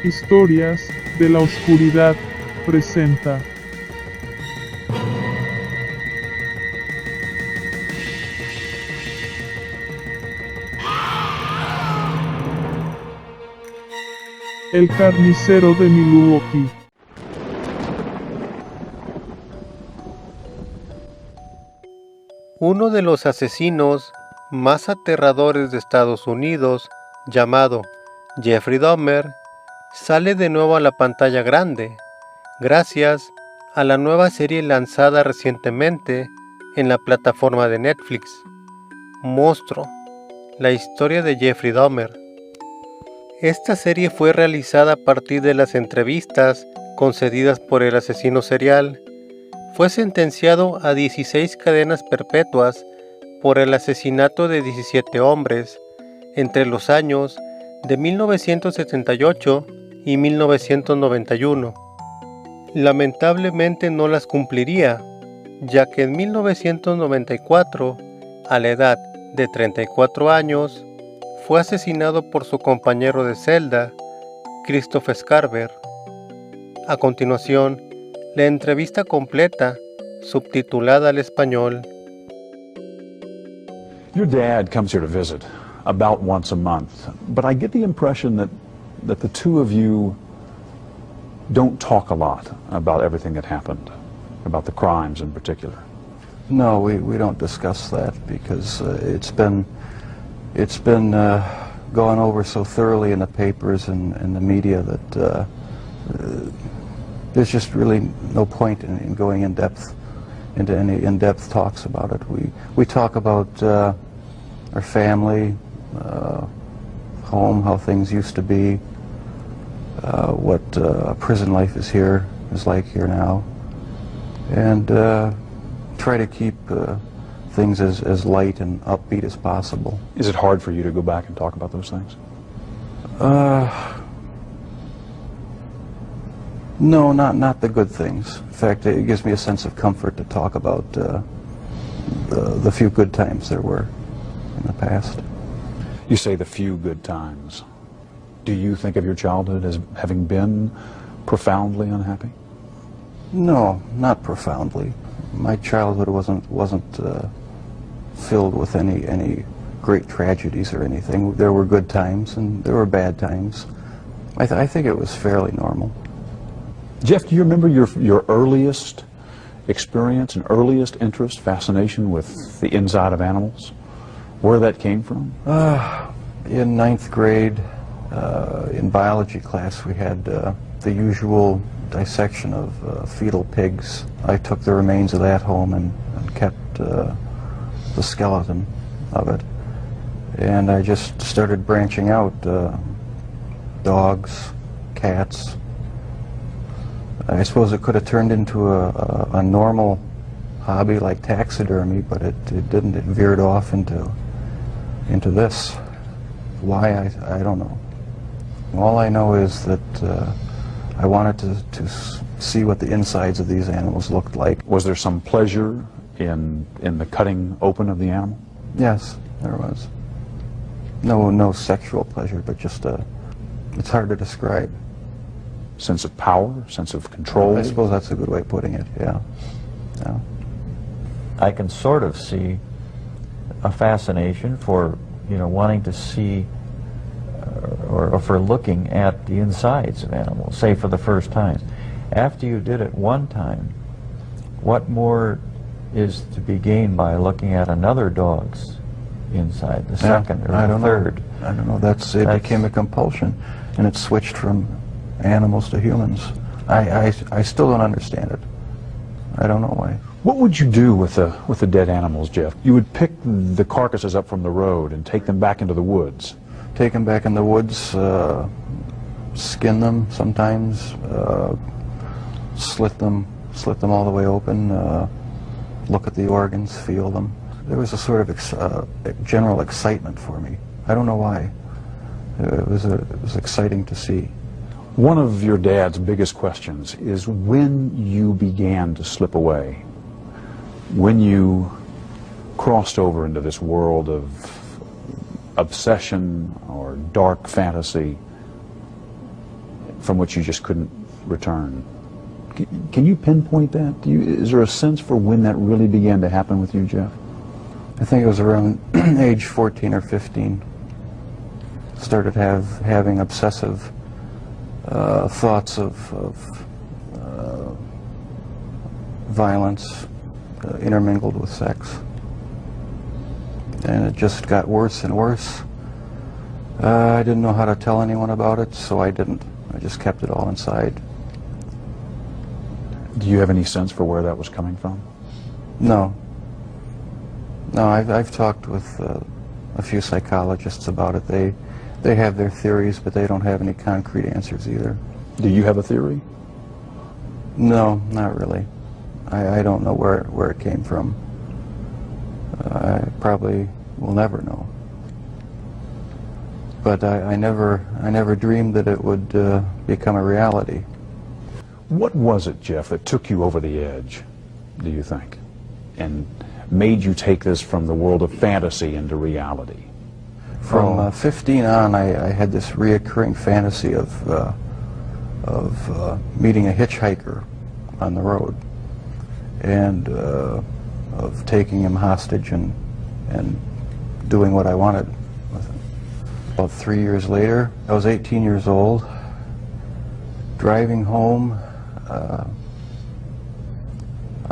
Historias de la Oscuridad presenta El carnicero de Milwaukee. Uno de los asesinos más aterradores de Estados Unidos, llamado Jeffr3y Dahme3r, sale de nuevo a la pantalla grande, gracias a la nueva serie lanzada recientemente en la plataforma de Netflix, Monstruo, la historia de Jeffr3y Dahme3r. Esta serie fue realizada a partir de las entrevistas concedidas por el asesino serial. Fue sentenciado a 16 cadenas perpetuas por el asesinato de 17 hombres entre los años de 1978 y 1991. Lamentablemente no las cumpliría, ya que en 1994, a la edad de 34 años, fue asesinado por su compañero de celda, Christopher Scarver. A continuación, la entrevista completa, subtitulada al español. Your dad comes here to visit about once a month, but I get the impression that the two of you don't talk a lot about everything that happened, about the crimes in particular. No, we don't discuss that because it's been gone over so thoroughly in the papers and the media that there's just really no point in going into any in-depth talks about it. We talk about our family, home, how things used to be, what prison life is like here now, and try to keep things as light and upbeat as possible. Is it hard for you to go back and talk about those things? No, not the good things. In fact, it gives me a sense of comfort to talk about the few good times there were in the past. You say the few good times. Do you think of your childhood as having been profoundly unhappy? No, not profoundly. My childhood wasn't filled with any great tragedies or anything. There were good times and there were bad times. I think it was fairly normal. Jeff, do you remember your earliest experience and earliest interest, fascination with the inside of animals? Where that came from? In 9th grade, in biology class, we had the usual dissection of fetal pigs. I took the remains of that home and kept the skeleton of it. And I just started branching out, dogs, cats. I suppose it could have turned into a normal hobby like taxidermy, but it didn't. It veered off into this. Why, I don't know. All I know is that I wanted to see what the insides of these animals looked like. Was there some pleasure in the cutting open of the animal? Yes, there was. No sexual pleasure, but just it's hard to describe. Sense of power, sense of control? I suppose that's a good way of putting it, yeah. I can sort of see a fascination for, wanting to see or for looking at the insides of animals, say for the first time. After you did it one time, what more is to be gained by looking at another dog's inside, the second or the third? I don't know. It became a compulsion, and it switched from animals to humans. I still don't understand it. I don't know why. What would you do with the dead animals, Jeff? You would pick the carcasses up from the road and take them back into the woods. Take them back in the woods, skin them sometimes, slit them all the way open, look at the organs, feel them. There was a sort of general excitement for me. I don't know why. It was exciting to see. One of your dad's biggest questions is when you began to slip away, when you crossed over into this world of obsession or dark fantasy, from which you just couldn't return. Can you pinpoint that? Is there a sense for when that really began to happen with you, Jeff? I think it was around age 14 or 15. Started having obsessive thoughts of violence intermingled with sex. And it just got worse and worse. I didn't know how to tell anyone about it, so I didn't. I just kept it all inside. Do you have any sense for where that was coming from? No. No, I've talked with a few psychologists about it. They have their theories, but they don't have any concrete answers either. Do you have a theory? No, not really. I don't know where it came from. I probably will never know. But I never dreamed that it would become a reality. What was it, Jeff, that took you over the edge, do you think, and made you take this from the world of fantasy into reality? From 15 on, I had this reoccurring fantasy of meeting a hitchhiker on the road, and of taking him hostage and doing what I wanted with him. About 3 years later, I was 18 years old, driving home.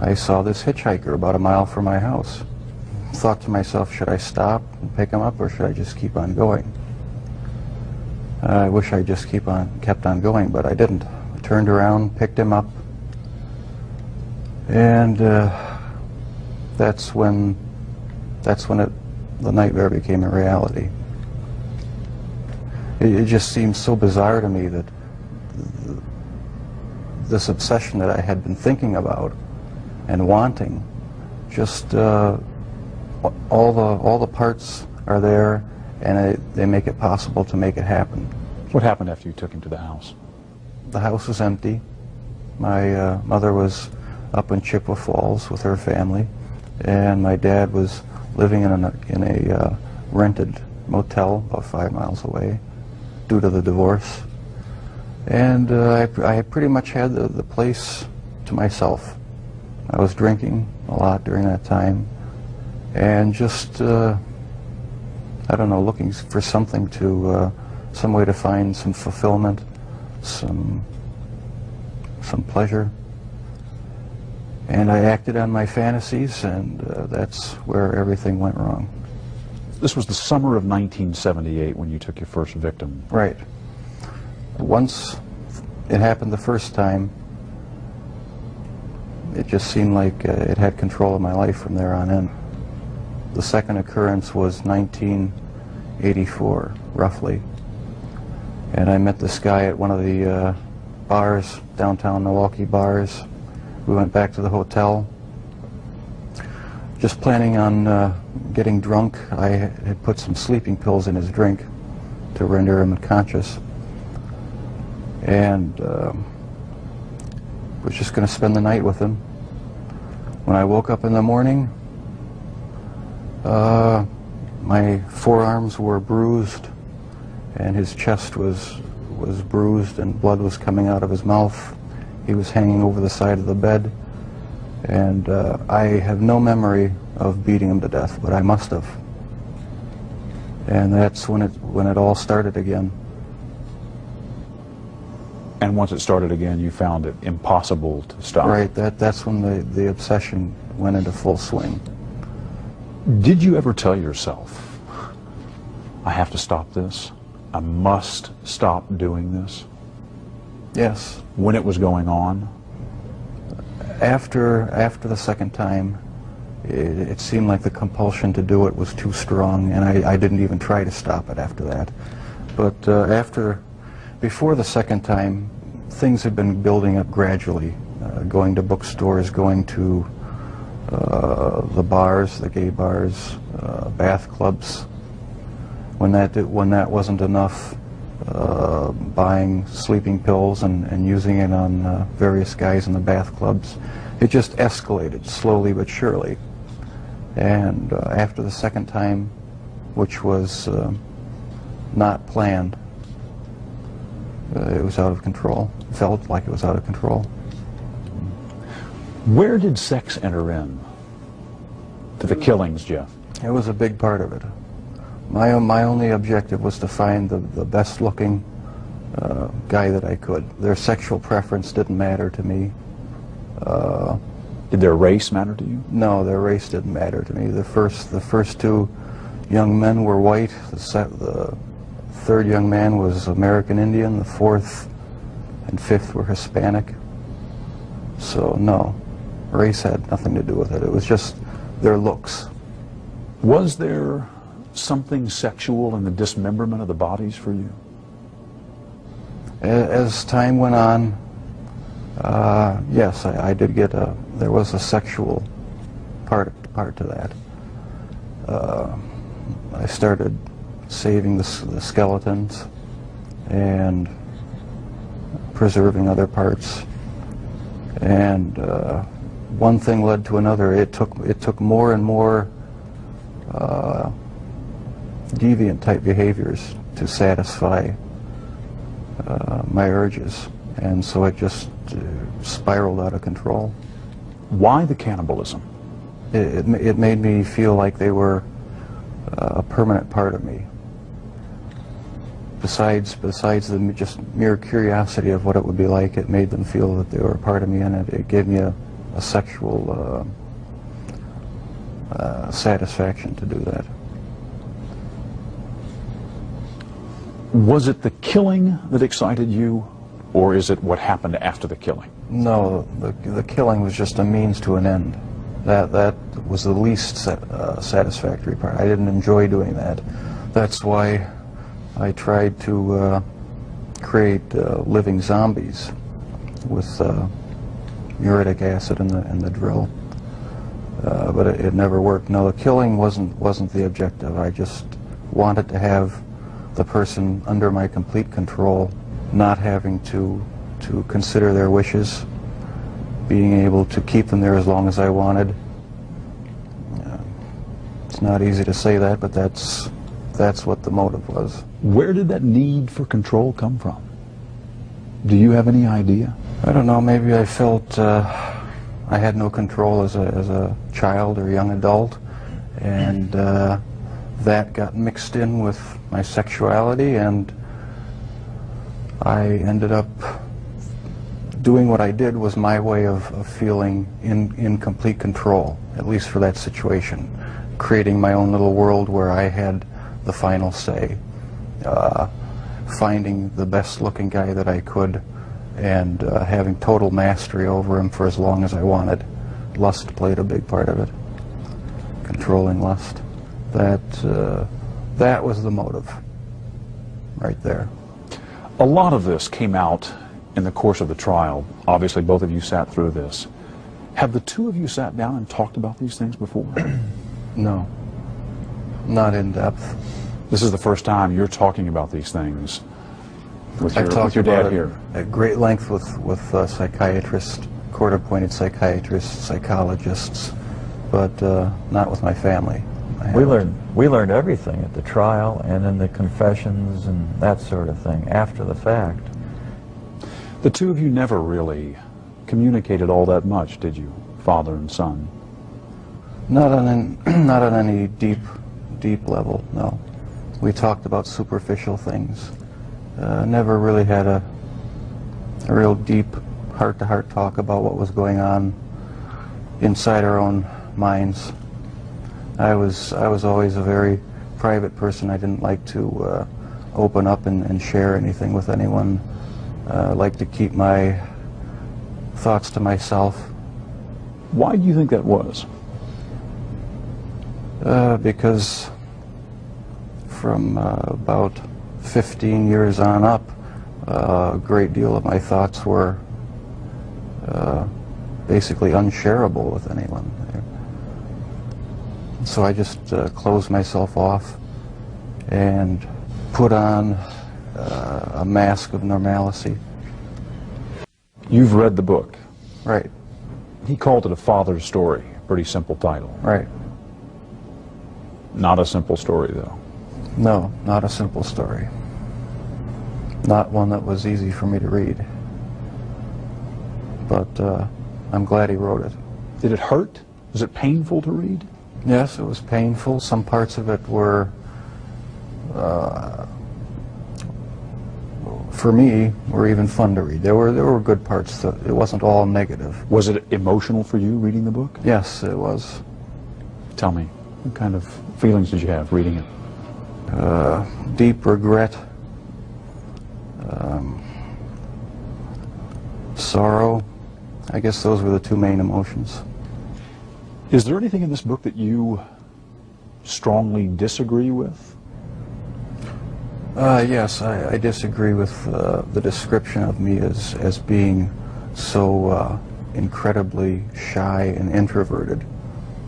I saw this hitchhiker about a mile from my house. Thought to myself, should I stop and pick him up, or should I just keep on going? I wish I just kept on going, but I didn't. I turned around, picked him up, and that's when the nightmare became a reality. It just seemed so bizarre to me that this obsession that I had been thinking about and wanting, just all the parts are there, and they make it possible to make it happen. What happened after you took him to the house? The house was empty. My mother was up in Chippewa Falls with her family, and my dad was living in a rented motel about 5 miles away due to the divorce. And I pretty much had the place to myself. I was drinking a lot during that time, and just, I don't know, looking for something to, some way to find some fulfillment, some pleasure. And I acted on my fantasies, and that's where everything went wrong. This was the summer of 1978 when you took your first victim. Right. Once it happened the first time, it just seemed like it had control of my life from there on in. The second occurrence was 1984, roughly. And I met this guy at one of the bars, downtown Milwaukee bars. We went back to the hotel, just planning on getting drunk. I had put some sleeping pills in his drink to render him unconscious, and was just going to spend the night with him. When I woke up in the morning, my forearms were bruised, and his chest was bruised, and blood was coming out of his mouth. He was hanging over the side of the bed, and I have no memory of beating him to death, but I must have. And that's when it all started again. And once it started again, you found it impossible to stop. Right, that's when the obsession went into full swing. Did you ever tell yourself, I have to stop this? I must stop doing this? Yes. When it was going on? After the second time, it seemed like the compulsion to do it was too strong, and I didn't even try to stop it after that. But before the second time, things had been building up gradually, going to bookstores, going to the bars, the gay bars, bath clubs. When that wasn't enough, buying sleeping pills and using it on various guys in the bath clubs. It just escalated slowly but surely. And after the second time, which was not planned, it was out of control. It felt like it was out of control. Where did sex enter in to the killings, Jeff? It was a big part of it. My only objective was to find the best looking guy that I could. Their sexual preference didn't matter to me. Did their race matter to you? No, their race didn't matter to me. The first two young men were white. The third young man was American Indian. The fourth and fifth were Hispanic. So no, race had nothing to do with it. It was just their looks. Was there something sexual in the dismemberment of the bodies for you? As time went on, yes, I did get there was a sexual part to that. I started saving the skeletons and preserving other parts, and one thing led to another. It took more and more deviant type behaviors to satisfy my urges, and so it just spiraled out of control. Why the cannibalism? It made me feel like they were a permanent part of me. Besides the just mere curiosity of what it would be like, it made them feel that they were a part of me, and it gave me a sexual satisfaction to do that. Was it the killing that excited you, or is it what happened after the killing? No, the killing was just a means to an end. That was the least satisfactory part. I didn't enjoy doing that. That's why I tried to create living zombies with muriatic acid in the drill, but it never worked. No, the killing wasn't the objective. I just wanted to have the person under my complete control, not having to consider their wishes, being able to keep them there as long as I wanted. It's not easy to say that, but that's what the motive was. Where did that need for control come from? Do you have any idea? I don't know, maybe I felt I had no control as a child or young adult, and that got mixed in with my sexuality, and I ended up doing what I did was my way of feeling in complete control, at least for that situation, creating my own little world where I had the final say, finding the best looking guy that I could, and having total mastery over him for as long as I wanted. Lust played a big part of it, controlling lust. That was the motive right there. A lot of this came out in the course of the trial. Obviously, both of you sat through this. Have the two of you sat down and talked about these things before? No, not in depth. This is the first time you're talking about these things with I've talked your dad about here. it at great length with psychiatrists, court-appointed psychiatrists, psychologists, but not with my family. We learned everything at the trial and in the confessions and that sort of thing after the fact. The two of you never really communicated all that much, did you, father and son? Not on any deep level, no. We talked about superficial things. Never really had a real deep heart-to-heart talk about what was going on inside our own minds. I was always a very private person. I didn't like to open up and share anything with anyone. I like to keep my thoughts to myself. Why do you think that was? Because from about 15 years on up, a great deal of my thoughts were basically unshareable with anyone. So I just closed myself off and put on a mask of normalcy. You've read the book. Right. He called it a father's story. Pretty simple title. Right. Not a simple story, though. No, not a simple story. not one that was easy for me to read. But I'm glad he wrote it. Did it hurt? Was it painful to read? Yes, it was painful. Some parts of it were, for me, were even fun to read. There were good parts. It wasn't all negative. Was it emotional for you reading the book? Yes, it was. Tell me, what kind of feelings did you have reading it? Deep regret, sorrow. I guess those were the two main emotions. Is there anything in this book that you strongly disagree with? Yes, I disagree with the description of me as being so incredibly shy and introverted,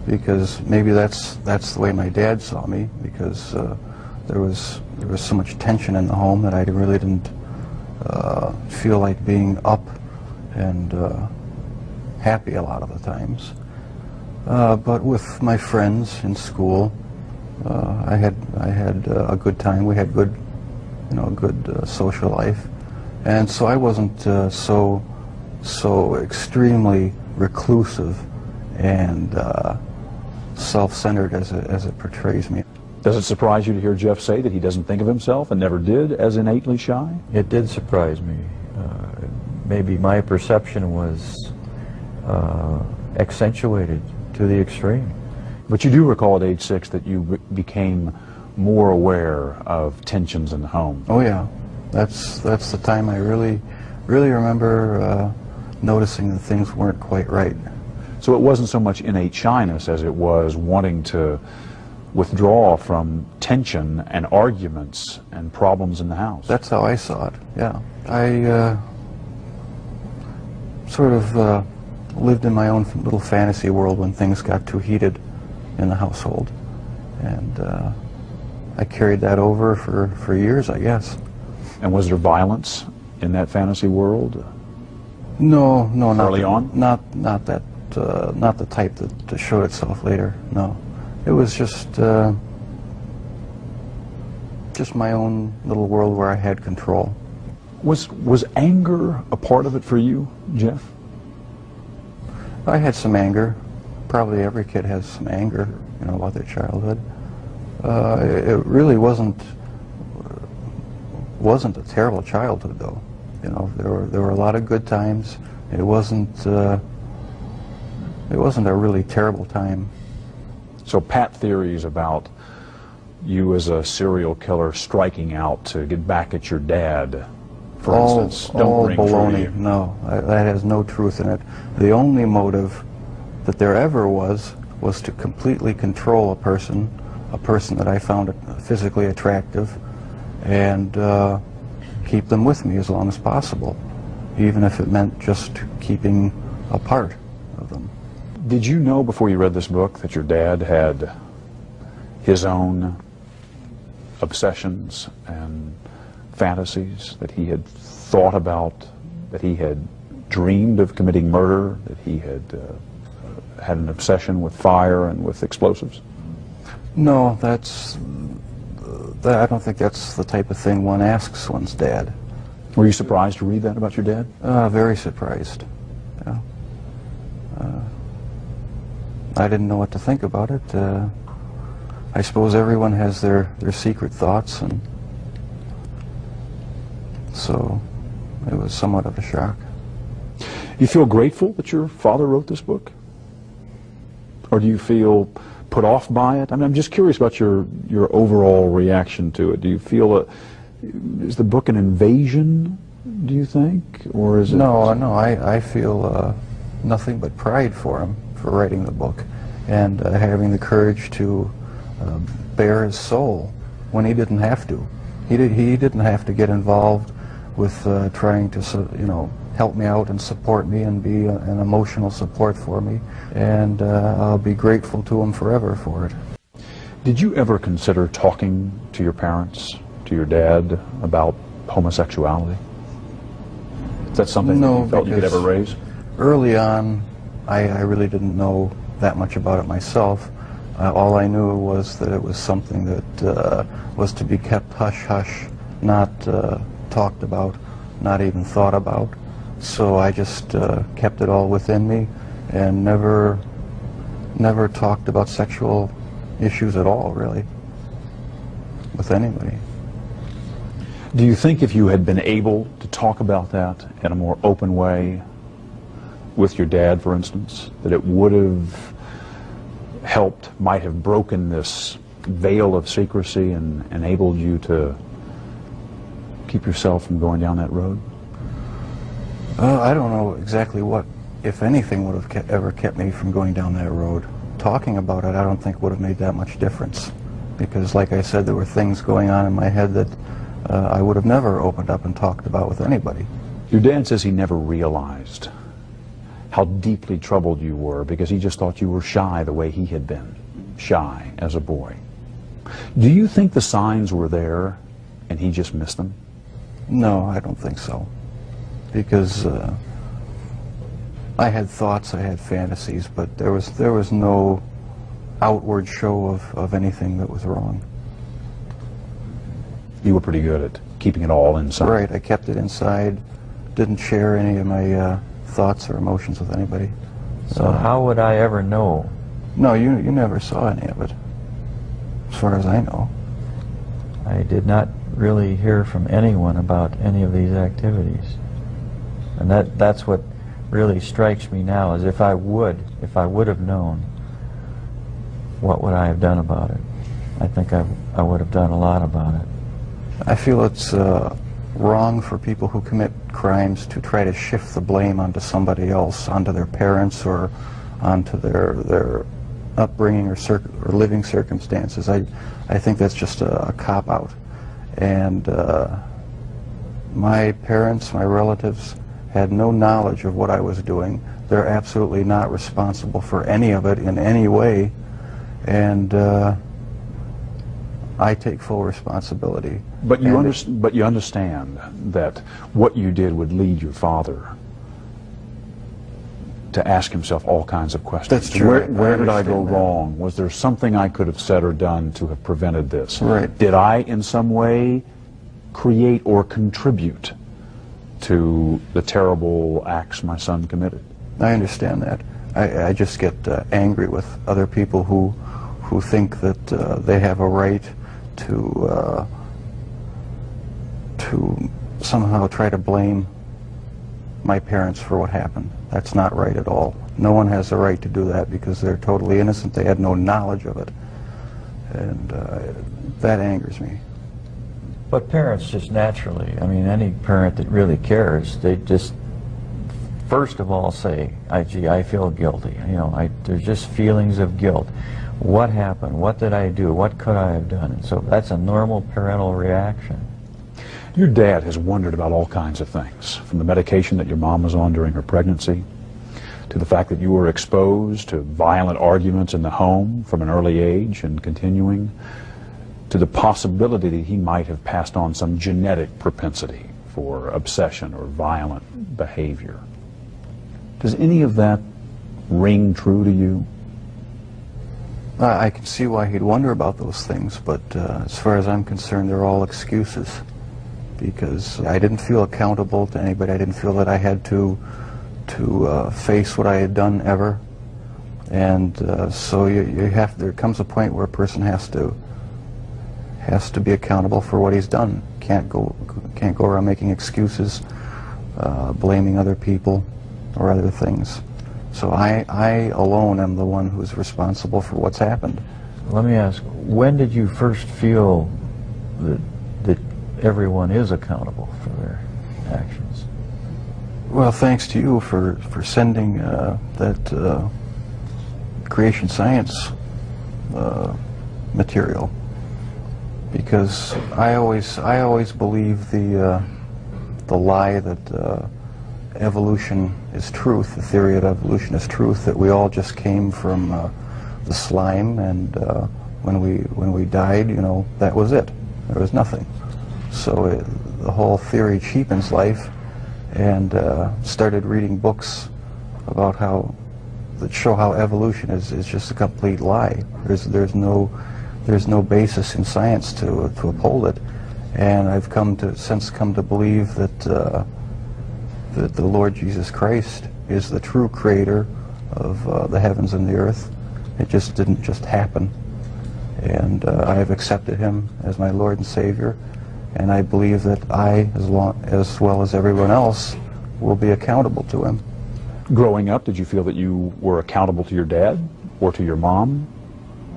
because maybe that's the way my dad saw me, because there was so much tension in the home that I really didn't feel like being up and happy a lot of the times. But with my friends in school, I had a good time. We had good social life, and so I wasn't so extremely reclusive and self-centered as it portrays me. Does it surprise you to hear Jeff say that he doesn't think of himself and never did as innately shy? It did surprise me. Maybe my perception was accentuated to the extreme. But you do recall at age 6 that you became more aware of tensions in the home. Oh yeah, that's the time I really remember noticing that things weren't quite right. So it wasn't so much innate shyness as it was wanting to withdraw from tension and arguments and problems in the house. That's how I saw it, yeah. I sort of lived in my own little fantasy world when things got too heated in the household. And I carried that over for years, I guess. And was there violence in that fantasy world? No, not early on? Not that, not the type that showed itself later. No, it was just my own little world where I had control. Was anger a part of it for you, Jeff? I had some anger. Probably every kid has some anger, about their childhood. It really wasn't a terrible childhood, though. There were a lot of good times. It wasn't a really terrible time. So pat theories about you as a serial killer striking out to get back at your dad, for instance, don't ring true to you. No, that has no truth in it. The only motive that there ever was to completely control a person that I found physically attractive, and keep them with me as long as possible, even if it meant just keeping a part of them. Did you know before you read this book that your dad had his own obsessions and fantasies, that he had thought about, that he had dreamed of committing murder, that he had had an obsession with fire and with explosives? No, I don't think that's the type of thing one asks one's dad. Were you surprised to read that about your dad? Very surprised. Yeah. I didn't know what to think about it. I suppose everyone has their secret thoughts, and so it was somewhat of a shock. You feel grateful that your father wrote this book? Or do you feel put off by it? I mean, I'm just curious about your overall reaction to it. Do you feel is the book an invasion, do you think? Or is it... No, I feel nothing but pride for him for writing the book, and having the courage to bare his soul when he didn't have to. He didn't have to get involved with trying to, help me out and support me and be an emotional support for me, and I'll be grateful to him forever for it. Did you ever consider talking to your parents, to your dad, about homosexuality? Is that something that you felt you could ever raise? Early on, I really didn't know that much about it myself. All I knew was that it was something that was to be kept hush-hush, not talked about, not even thought about. So I just kept it all within me and never talked about sexual issues at all, really, with anybody. Do you think if you had been able to talk about that in a more open way with your dad, for instance, that it would have helped, might have broken this veil of secrecy and enabled you to keep yourself from going down that road? I don't know exactly what, if anything, would have ever kept me from going down that road. Talking about it, I don't think would have made that much difference, because, like I said, there were things going on in my head that I would have never opened up and talked about with anybody. Your dad says he never realized how deeply troubled you were because he just thought you were shy the way he had been, shy as a boy. Do you think the signs were there and he just missed them? No, I don't think so, because I had thoughts, I had fantasies, but there was no outward show of anything that was wrong. You were pretty good at keeping it all inside. Right, I kept it inside, didn't share any of my thoughts or emotions with anybody. So how would I ever know? No, you never saw any of it, as far as I know. I did not really hear from anyone about any of these activities. And that's what really strikes me now, is if I would have known, what would I have done about it? I think I would have done a lot about it. I feel it's wrong for people who commit crimes to try to shift the blame onto somebody else, onto their parents or onto their upbringing or living circumstances. I think that's just a cop-out. And my parents, my relatives, had no knowledge of what I was doing. They're absolutely not responsible for any of it in any way. And I take full responsibility. But you understand that what you did would lead your father to ask himself all kinds of questions. That's true. Where did I go wrong? Was there something I could have said or done to have prevented this? Right. Did I in some way create or contribute to the terrible acts my son committed? I understand that. I just get angry with other people who think that they have a right to somehow try to blame my parents for what happened. That's not right at all. No one has the right to do that because they're totally innocent. They had no knowledge of it. And that angers me. But parents just naturally, I mean, any parent that really cares, they just first of all say, gee, I feel guilty. You know, there's just feelings of guilt. What happened? What did I do? What could I have done? And so that's a normal parental reaction. Your dad has wondered about all kinds of things, from the medication that your mom was on during her pregnancy, to the fact that you were exposed to violent arguments in the home from an early age and continuing, to the possibility that he might have passed on some genetic propensity for obsession or violent behavior. Does any of that ring true to you? I can see why he'd wonder about those things, but as far as I'm concerned, they're all excuses. Because I didn't feel accountable to anybody. I didn't feel that I had to face what I had done ever. And so there comes a point where a person has to be accountable for what he's done. Can't go around making excuses, blaming other people or other things. So I alone am the one who's responsible for what's happened. Let me ask, when did you first feel that everyone is accountable for their actions? Well, thanks to you for sending that creation science material, because I always believe the lie that evolution is truth, the theory of evolution is truth, that we all just came from the slime, and when we died, you know, that was it. There was nothing. So the whole theory cheapens life, and started reading books about that show how evolution is just a complete lie. There's no basis in science to uphold it, And I've since come to believe that that the Lord Jesus Christ is the true creator of the heavens and the earth. It just didn't just happen. And I have accepted him as my Lord and Savior, and I believe that I, as well as everyone else, will be accountable to him. Growing up, did you feel that you were accountable to your dad or to your mom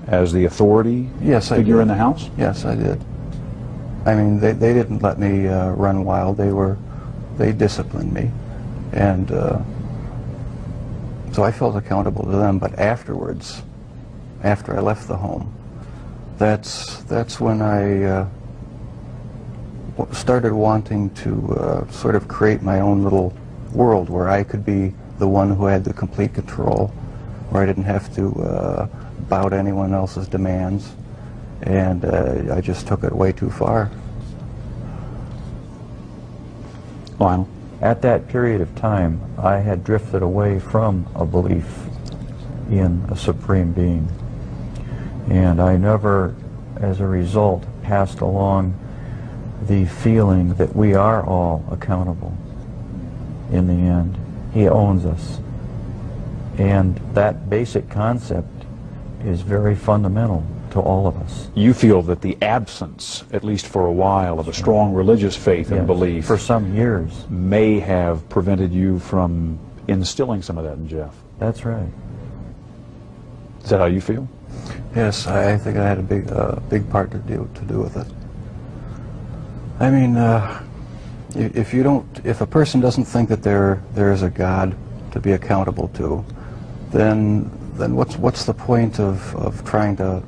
as the authority figure in the house? Yes, I did. I mean, they didn't let me run wild. They disciplined me, and so I felt accountable to them. But afterwards, after I left the home, that's when I started wanting to sort of create my own little world where I could be the one who had the complete control, where I didn't have to bow to anyone else's demands, and I just took it way too far. Lionel? At that period of time, I had drifted away from a belief in a supreme being. And I never, as a result, passed along the feeling that we are all accountable in the end. He owns us. And that basic concept is very fundamental to all of us. You feel that the absence, at least for a while, of a strong religious faith and belief for some years may have prevented you from instilling some of that in Jeff. That's right. Is that how you feel? Yes, I think I had a big part to do with it. I mean, if a person doesn't think that there is a God to be accountable to, then what's the point of trying to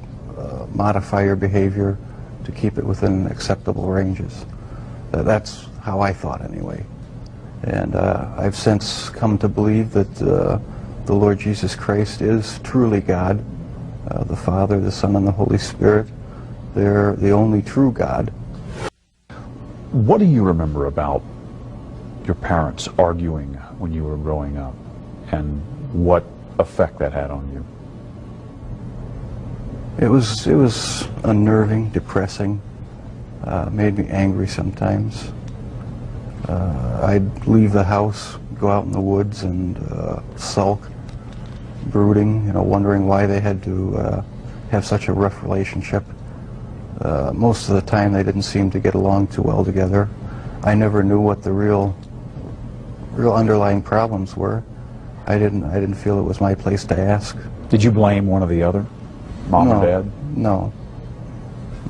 modify your behavior to keep it within acceptable ranges? That's how I thought anyway. And I've since come to believe that the Lord Jesus Christ is truly God, the Father, the Son, and the Holy Spirit. They're the only true God. What do you remember about your parents arguing when you were growing up, and what effect that had on you? It was unnerving, depressing, made me angry sometimes. I'd leave the house, go out in the woods and sulk, brooding, wondering why they had to have such a rough relationship. Most of the time they didn't seem to get along too well together. I never knew what the real underlying problems were. I didn't feel it was my place to ask. Did you blame one or the other? Mom or Dad? No,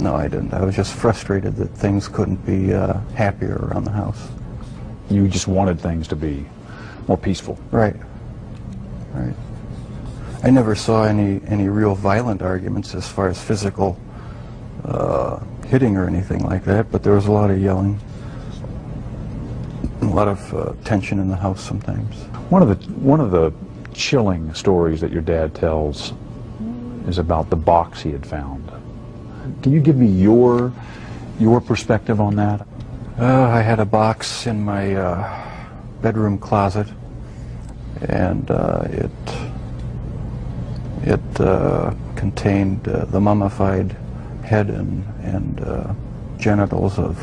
I didn't. I was just frustrated that things couldn't be happier around the house. You just wanted things to be more peaceful. Right. I never saw any real violent arguments as far as physical hitting or anything like that, but there was a lot of yelling, a lot of tension in the house sometimes. One of the chilling stories that your dad tells is about the box he had found. Can you give me your perspective on that? I had a box in my bedroom closet, and it contained the mummified head and genitals of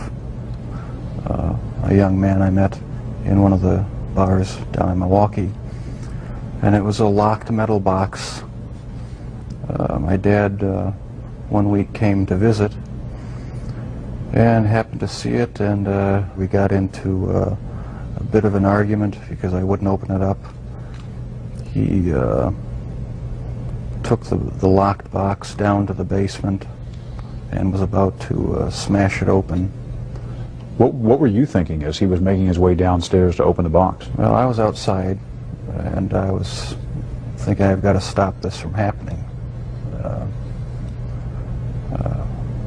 a young man I met in one of the bars down in Milwaukee. And it was a locked metal box. My dad one week came to visit and happened to see it, and we got into a bit of an argument because I wouldn't open it up. He took the locked box down to the basement and was about to smash it open. What were you thinking as he was making his way downstairs to open the box? Well, I was outside, and I was thinking I've got to stop this from happening.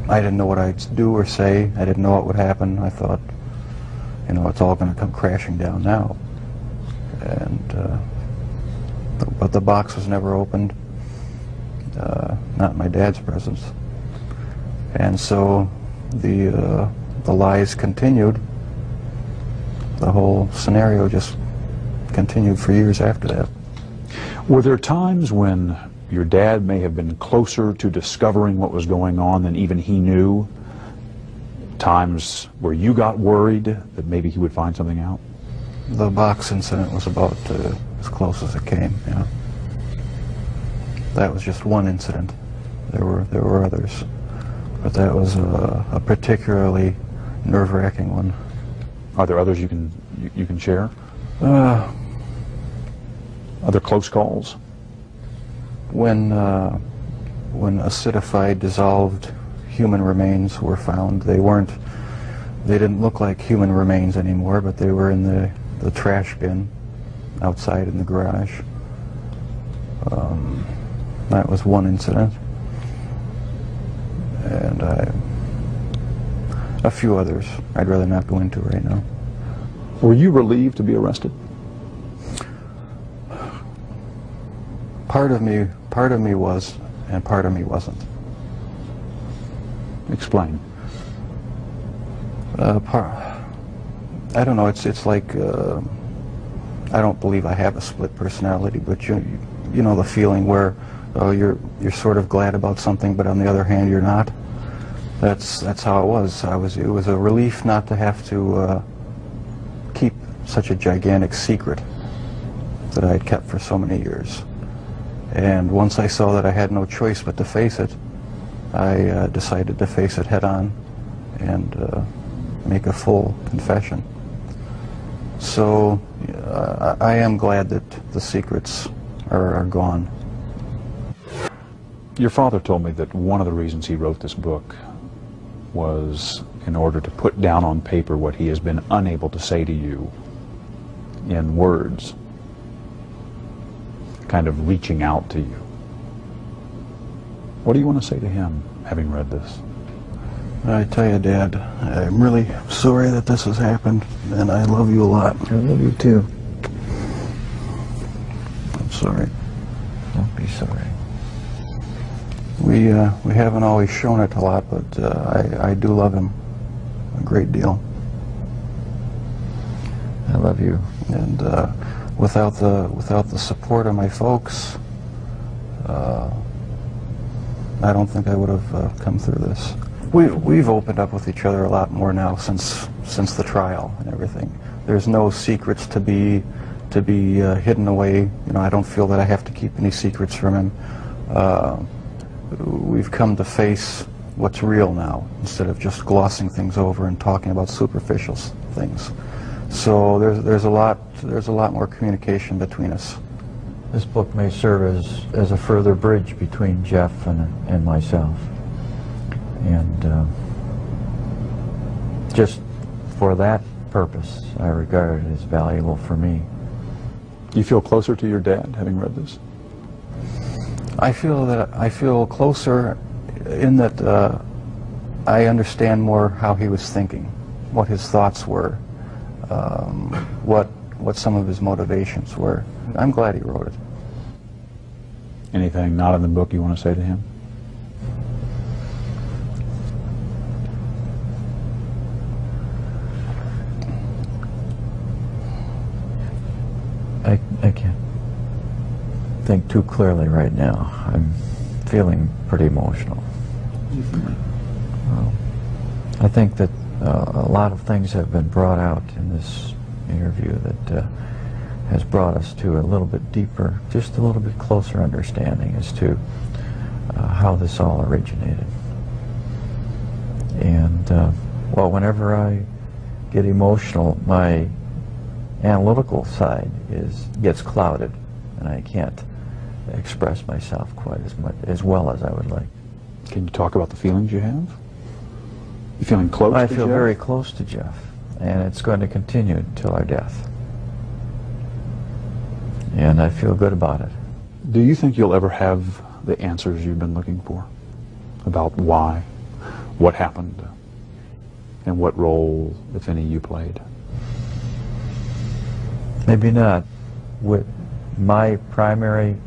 I didn't know what I'd do or say. I didn't know what would happen. I thought, it's all going to come crashing down now. And but the box was never opened, not in my dad's presence. And so the lies continued. The whole scenario just continued for years after that. Were there times when your dad may have been closer to discovering what was going on than even he knew? times where you got worried that maybe he would find something out? The box incident was about as close as it came, yeah. That was just one incident. There were others, but that was a particularly nerve-wracking one. Are there others you can share? Other close calls? When acidified, dissolved human remains were found, they didn't look like human remains anymore, but they were in the trash bin outside in the garage. That was one incident. And a few others I'd rather not go into right now. Were you relieved to be arrested? Part of me was, and part of me wasn't. Explain. I don't know. It's like I don't believe I have a split personality, but you know the feeling where you're sort of glad about something, but on the other hand you're not. That's how it was. It was a relief not to have to keep such a gigantic secret that I had kept for so many years. And once I saw that I had no choice but to face it, I decided to face it head on and make a full confession. So I am glad that the secrets are gone. Your father told me that one of the reasons he wrote this book was in order to put down on paper what he has been unable to say to you in words, kind of reaching out to you. What do you want to say to him, having read this? I tell you, Dad, I'm really sorry that this has happened, and I love you a lot. I love you too. I'm sorry. Don't be sorry. We haven't always shown it a lot, but I do love him a great deal. I love you. And without the support of my folks, I don't think I would have come through this. We've opened up with each other a lot more now since the trial and everything. There's no secrets to be hidden away. You know, I don't feel that I have to keep any secrets from him. We've come to face what's real now instead of just glossing things over and talking about superficial things. So there's a lot more communication between us. This book may serve as a further bridge between Jeff and myself. And just for that purpose, I regard it as valuable for me. Do you feel closer to your dad, having read this? I feel closer in that I understand more how he was thinking, what his thoughts were, what some of his motivations were. I'm glad he wrote it. Anything not in the book you want to say to him? I can't think too clearly right now. I'm feeling pretty emotional. I think that a lot of things have been brought out in this interview that has brought us to a little bit deeper, just a little bit closer understanding as to how this all originated. And well, whenever I get emotional, my analytical side gets clouded, and I can't express myself quite as well as I would like. Can you talk about the feelings you have? You feeling close to Jeff? I feel very close to Jeff, and it's going to continue until our death. And I feel good about it. Do you think you'll ever have the answers you've been looking for about why, what happened, and what role, if any, you played? Maybe not. My primary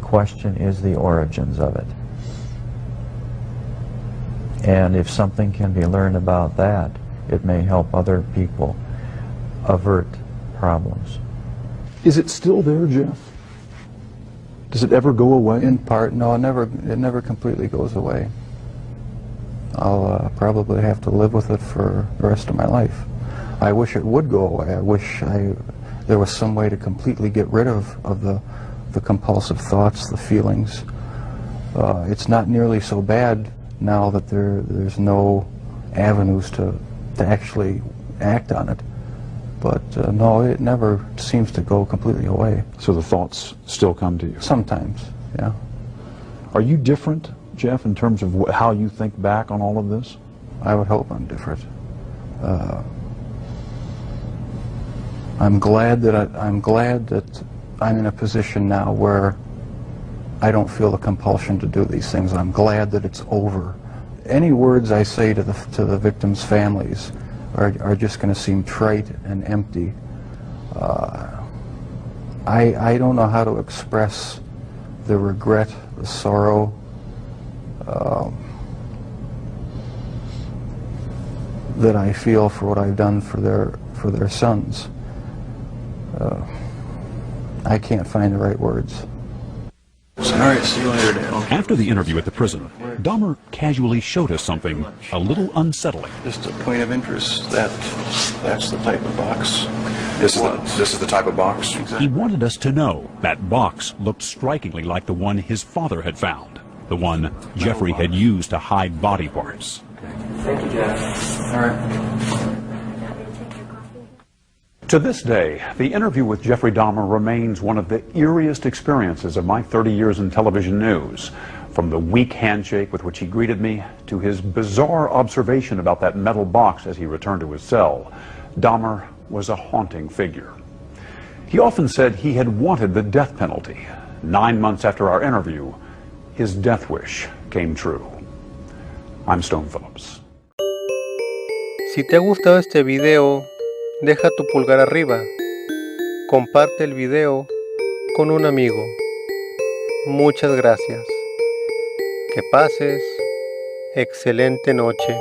question is the origins of it. And if something can be learned about that, it may help other people avert problems. Is it still there, Jeff? Does it ever go away? In part, no, it never completely goes away. I'll probably have to live with it for the rest of my life. I wish it would go away. I wish there was some way to completely get rid of the compulsive thoughts, the feelings. It's not nearly so bad now that there's no avenues to actually act on it. But no, it never seems to go completely away. So the thoughts still come to you? Sometimes, yeah. Are you different, Jeff, in terms of how you think back on all of this? I would hope I'm different. I'm glad that I'm in a position now where I don't feel the compulsion to do these things. I'm glad that it's over. Any words I say to the victims' families are just going to seem trite and empty. I don't know how to express the regret, the sorrow, that I feel for what I've done for their sons. I can't find the right words. All right, see you later, Dad. After the interview at the prison, Dahmer casually showed us something a little unsettling. Just a point of interest, that's the type of box. This is the type of box? He wanted us to know that box looked strikingly like the one his father had found, the one Jeffrey had used to hide body parts. Thank you, Jeff. All right. To this day, the interview with Jeffrey Dahmer remains one of the eeriest experiences of my 30 years in television news. From the weak handshake with which he greeted me, to his bizarre observation about that metal box as he returned to his cell, Dahmer was a haunting figure. He often said he had wanted the death penalty. 9 months after our interview, his death wish came true. I'm Stone Phillips. Si te ha gustado este video, deja tu pulgar arriba. Comparte el video con un amigo. Muchas gracias. Que pases excelente noche.